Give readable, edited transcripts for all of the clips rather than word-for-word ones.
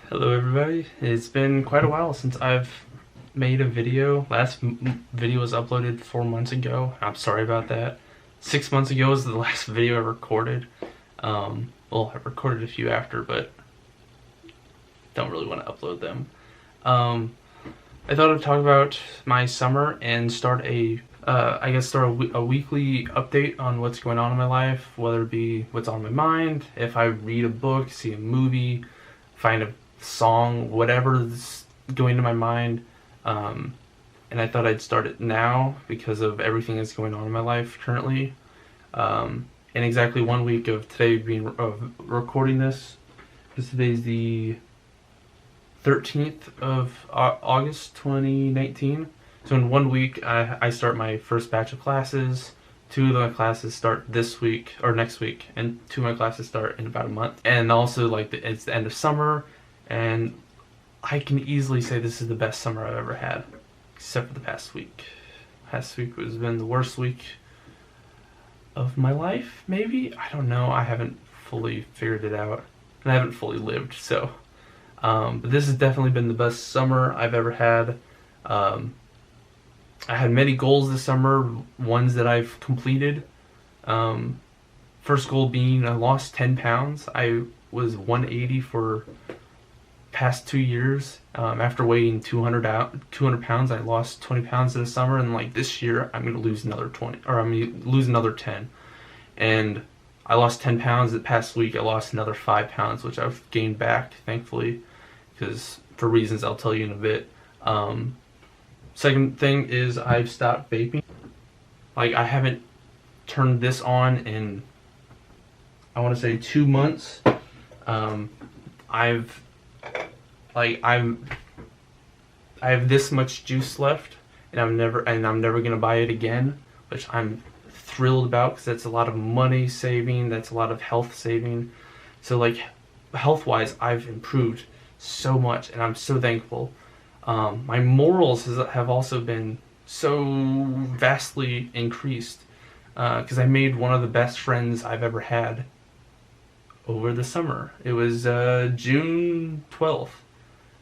Hello everybody, it's been quite a while since I've made a video. Last video was uploaded 4 months ago. I'm sorry about that. 6 months ago was the last video I recorded. Well, I recorded a few after, but don't really want to upload them. I thought I'd talk about my summer and start a weekly update on what's going on in my life, whether it be what's on my mind, if I read a book, see a movie, find a song, whatever's going to my mind. And I thought I'd start it now because of everything that's going on in my life currently. In exactly 1 week of today being recording this, because today's the 13th of August 2019. So in 1 week I start my first batch of classes. 2 of my classes start this week or next week, and 2 of my classes start in about a month. And also, it's the end of summer, and I can easily say this is the best summer I've ever had, except for the past week. Past week has been the worst week of my life, maybe? I don't know. I haven't fully figured it out, and I haven't fully lived, so. But this has definitely been the best summer I've ever had. I had many goals this summer, ones that I've completed. First goal being I lost 10 pounds. I was 180 for past 2 years. After weighing 200 pounds, I lost 20 pounds in the summer, and this year I'm going to lose another 20, or I'm going to lose another 10. And I lost 10 pounds the past week. I lost another 5 pounds, which I've gained back, thankfully, because for reasons I'll tell you in a bit. Second thing is I've stopped vaping. I haven't turned this on in, I want to say, 2 months. I have this much juice left, and I'm never gonna buy it again, which I'm thrilled about because that's a lot of money saving, that's a lot of health saving. So health wise, I've improved so much, and I'm so thankful. My morals have also been so vastly increased because I made one of the best friends I've ever had over the summer. It was June 12th,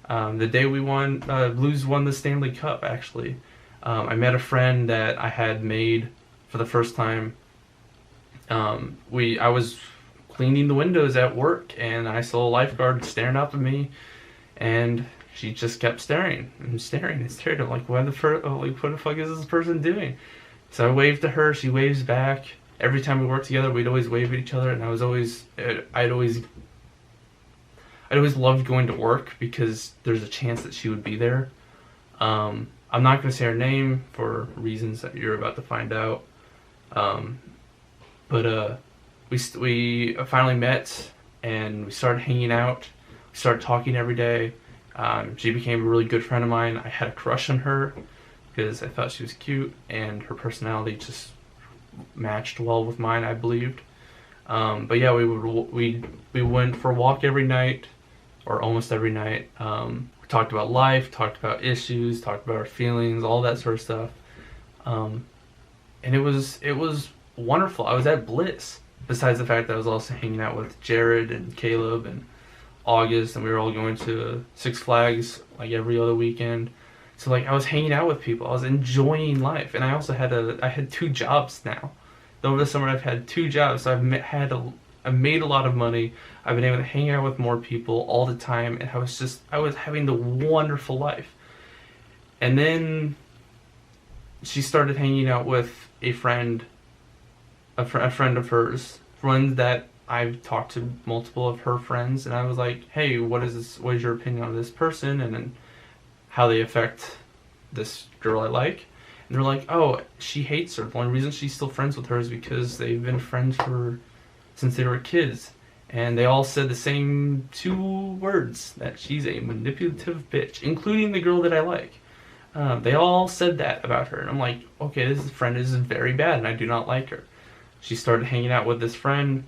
the day we won. Blues won the Stanley Cup. Actually, I met a friend that I had made for the first time. I was cleaning the windows at work, and I saw a lifeguard staring up at me, and she just kept staring and staring and staring. I'm like, what the fuck is this person doing? So I waved to her. She waves back. Every time we worked together, we'd always wave at each other, and I'd always loved going to work because there's a chance that she would be there. I'm not going to say her name for reasons that you're about to find out. But we finally met, and we started hanging out. We started talking every day. She became a really good friend of mine. I had a crush on her because I thought she was cute, and her personality just matched well with mine, I believed. But yeah, we went for a walk every night, or almost every night. We talked about life, talked about issues, talked about our feelings, all that sort of stuff. And it was wonderful. I was at bliss. Besides the fact that I was also hanging out with Jared and Caleb and August, and we were all going to Six Flags every other weekend. So I was hanging out with people. I was enjoying life, and I also had 2 jobs now. Over the summer, I've had 2 jobs. So I've made a lot of money. I've been able to hang out with more people all the time, and I was having the wonderful life. And then she started hanging out with a friend of hers, friend that I've talked to multiple of her friends, and I was like, hey, what is your opinion on this person, and then how they affect this girl I like? And they're like, oh, she hates her. The only reason she's still friends with her is because they've been friends since they were kids. And they all said the same 2 words, that she's a manipulative bitch, including the girl that I like. They all said that about her, and I'm like, okay, this friend is very bad, and I do not like her. She started hanging out with this friend,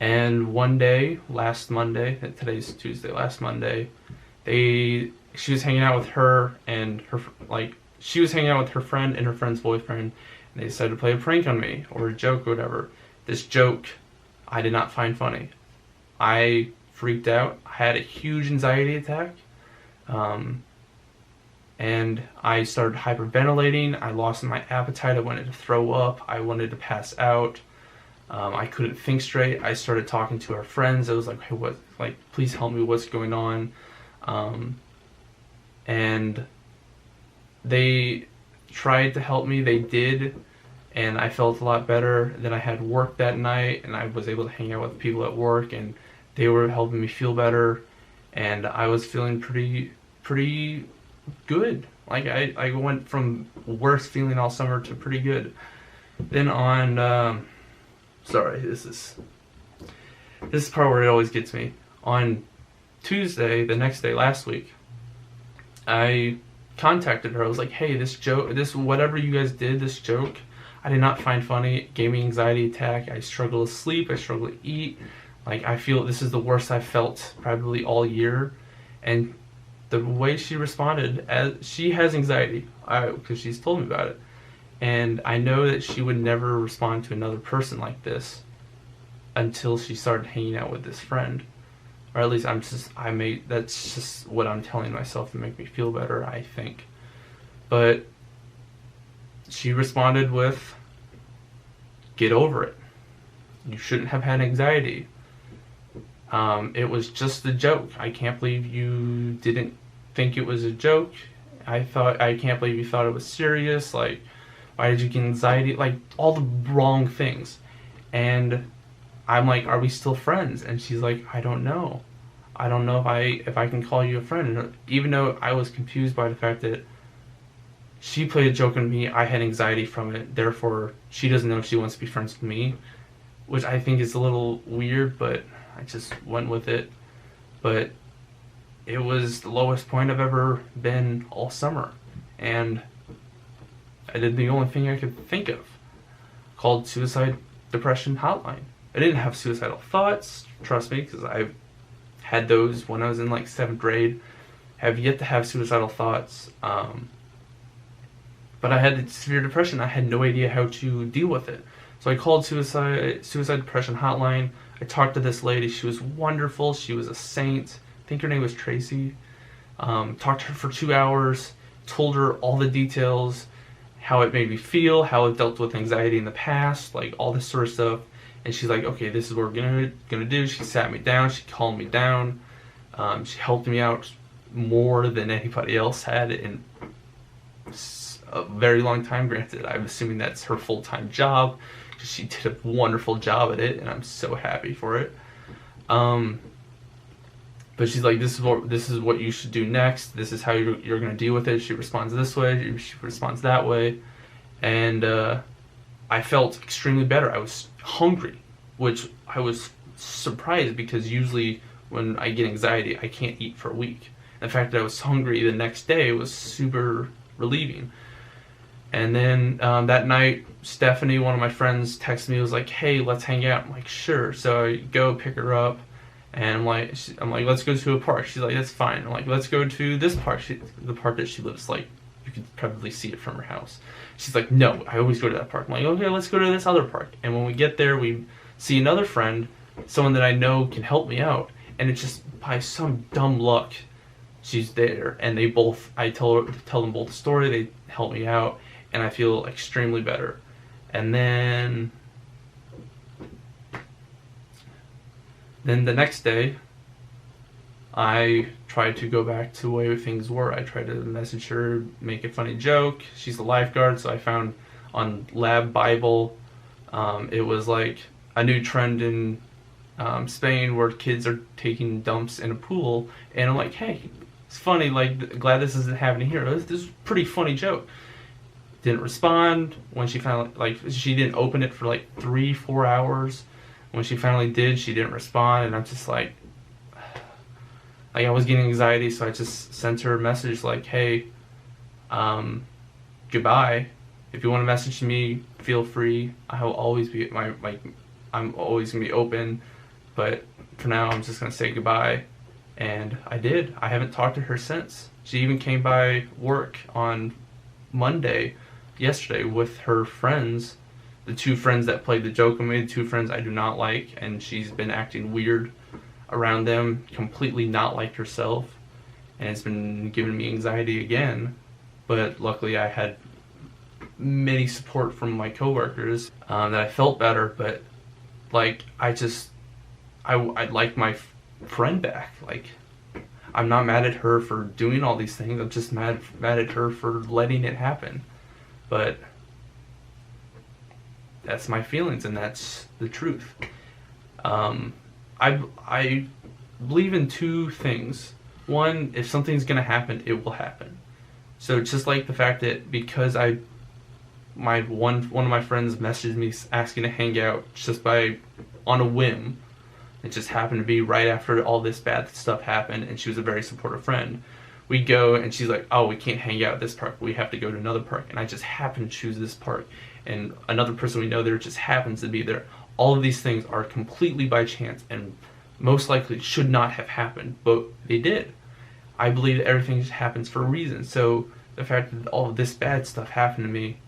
and one day, last Monday, today's Tuesday, last Monday, she was hanging out with her and she was hanging out with her friend and her friend's boyfriend, and they decided to play a prank on me, or a joke or whatever. This joke I did not find funny. I freaked out. I had a huge anxiety attack. And I started hyperventilating. I lost my appetite. I wanted to throw up. I wanted to pass out. I couldn't think straight. I started talking to our friends. I was like, hey, what? Like, please help me. What's going on? And they tried to help me. They did. And I felt a lot better. Then I had work that night, and I was able to hang out with people at work, and they were helping me feel better. And I was feeling pretty good. Like, I went from worst feeling all summer to pretty good. Then on, sorry, this is the part where it always gets me. On Tuesday, the next day, last week, I contacted her. I was like, hey, this whatever you guys did, this joke, I did not find funny. It gave me anxiety attack. I struggle to sleep. I struggle to eat. Like, I feel this is the worst I've felt probably all year. And the way she responded, as she has anxiety, because she's told me about it, and I know that she would never respond to another person like this until she started hanging out with this friend, or at least that's just what I'm telling myself to make me feel better, I think. But she responded with, "Get over it. You shouldn't have had anxiety. It was just a joke. I can't believe you didn't think it was a joke. I can't believe you thought it was serious. Like, why did you get anxiety?" Like, all the wrong things. And I'm like, "Are we still friends?" And she's like, "I don't know. I don't know if I can call you a friend." And even though I was confused by the fact that she played a joke on me, I had anxiety from it. Therefore, she doesn't know if she wants to be friends with me, which I think is a little weird, but I just went with it. But it was the lowest point I've ever been all summer. And I did the only thing I could think of, called Suicide Depression Hotline. I didn't have suicidal thoughts, trust me, because I've had those when I was in like 7th grade. Have yet to have suicidal thoughts. But I had severe depression. I had no idea how to deal with it. So I called Suicide Depression Hotline. I talked to this lady. She was wonderful. She was a saint. I think her name was Tracy. Talked to her for 2 hours. Told her all the details, how it made me feel, how it dealt with anxiety in the past, like all this sort of stuff. And she's like, "Okay, this is what we're gonna do." She sat me down. She calmed me down. She helped me out more than anybody else had in a very long time. Granted, I'm assuming that's her full-time job. She did a wonderful job at it, and I'm so happy for it. But she's like, this is what you should do next. This is how you're going to deal with it. She responds this way. She responds that way. And I felt extremely better. I was hungry, which I was surprised, because usually when I get anxiety, I can't eat for a week. The fact that I was hungry the next day was super relieving. And then that night, Stephanie, one of my friends, texted me, was like, "Hey, let's hang out." I'm like, "Sure." So I go pick her up, and I'm like, "Let's go to a park." She's like, "That's fine." I'm like, "Let's go to this park." The park that she lives, like, you could probably see it from her house. She's like, "No, I always go to that park." I'm like, "Okay, let's go to this other park." And when we get there, we see another friend, someone that I know can help me out. And it's just by some dumb luck, she's there. And I tell them both the story. They help me out. And I feel extremely better. And then the next day, I tried to go back to the way things were. I tried to message her, make a funny joke. She's a lifeguard, so I found on Lab Bible, it was like a new trend in Spain where kids are taking dumps in a pool. And I'm like, "Hey, it's funny, like, glad this isn't happening here. This is a pretty funny joke." Didn't respond. When she finally, like, she didn't open it for like 3-4 hours. When she finally did, she didn't respond, and I'm just like I was getting anxiety, so I just sent her a message like, "Hey, goodbye. If you want to message me, feel free. I will always be I'm always gonna be open, but for now, I'm just gonna say goodbye." And I did. I haven't talked to her since. She even came by work on Monday, yesterday, with her friends, the 2 friends that played the joke on me, the 2 friends I do not like, and she's been acting weird. around them, completely not like herself, and it's been giving me anxiety again. But luckily I had many support from my coworkers, that I felt better. But like I'd like my friend back. Like, I'm not mad at her for doing all these things. I'm just mad at her for letting it happen. But that's my feelings, and that's the truth. I believe in two things. One, if something's gonna happen, it will happen. So just like the fact that because one of my friends messaged me asking to hang out just on a whim. It just happened to be right after all this bad stuff happened, and she was a very supportive friend. We go, and she's like, "Oh, we can't hang out at this park. We have to go to another park." And I just happened to choose this park, and another person we know there just happens to be there. All of these things are completely by chance, and most likely should not have happened, but they did. I believe that everything just happens for a reason. So the fact that all of this bad stuff happened to me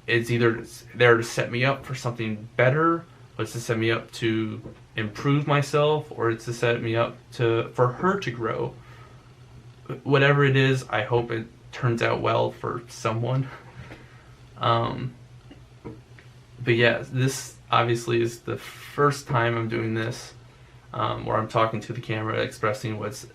is either there to set me up for something better, or it's to set me up to improve myself, or it's to set me up for her to grow. Whatever it is, I hope it turns out well for someone. But yeah, this obviously is the first time I'm doing this, where I'm talking to the camera, expressing what's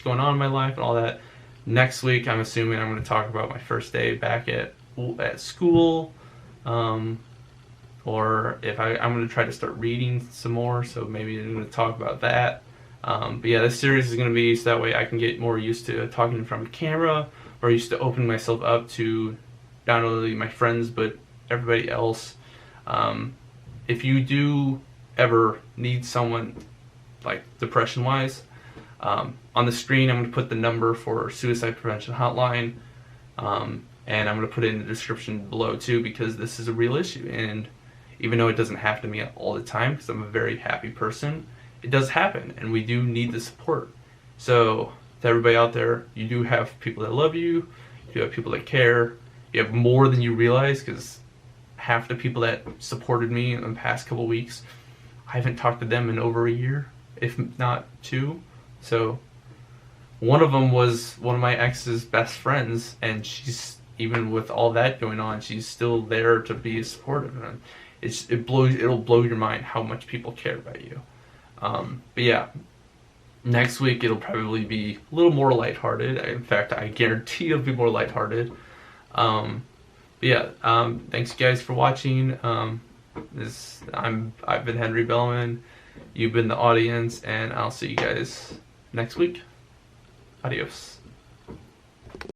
going on in my life and all that. Next week, I'm assuming I'm going to talk about my first day back at school, or if I'm going to try to start reading some more, so maybe I'm going to talk about that. But yeah, this series is going to be so that way I can get more used to talking in front of a camera, or used to opening myself up to not only my friends but everybody else. If you do ever need someone, like depression wise, on the screen I'm going to put the number for suicide prevention hotline, and I'm going to put it in the description below too, because this is a real issue. And even though it doesn't happen to me all the time, because I'm a very happy person, it does happen, and we do need the support. So to everybody out there, you do have people that love you, you have people that care, you have more than you realize, because half the people that supported me in the past couple weeks, I haven't talked to them in over a year, if not 2. So one of them was one of my ex's best friends, and she's, even with all that going on, she's still there to be supportive. And it'll blow your mind how much people care about you. But yeah, next week it'll probably be a little more lighthearted. In fact, I guarantee it'll be more lighthearted. But yeah, thanks guys for watching. I've been Henry Bellman. You've been the audience, and I'll see you guys next week. Adios.